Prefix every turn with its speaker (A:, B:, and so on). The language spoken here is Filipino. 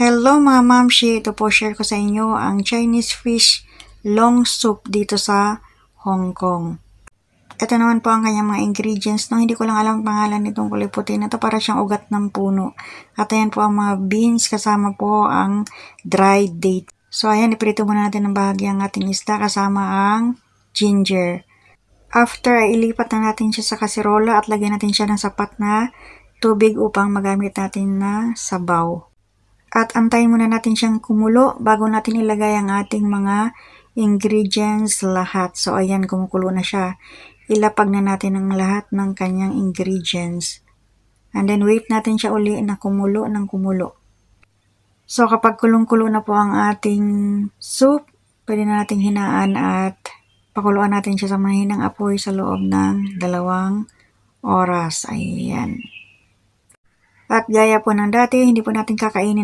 A: Hello mga mamshi, ito po share ko sa inyo ang Chinese fish long soup dito sa Hong Kong. Ito naman po ang kanyang mga ingredients. No, hindi ko lang alam ang pangalan nitong kulay puti na to, para siyang ugat ng puno. At ayan po ang mga beans, kasama po ang dried date. So ayan, iprito muna natin ng bahagi ang ating isda kasama ang ginger. After ay ilipat na natin siya sa kasirola at lagyan natin siya ng sapat na tubig upang magamit natin na sabaw. At antayin muna natin siyang kumulo bago natin ilagay ang ating mga ingredients lahat. So ayan, kumukulo na siya. Ilapag na natin ang lahat ng kanyang ingredients. And then wait natin siya uli na kumulo ng kumulo. So kapag kulong-kulo na po ang ating soup, pwede na nating hinaan at pakuluan natin siya sa mahinang apoy sa loob ng 2 oras. Ayan. At gaya po ng dati, hindi po natin kakainin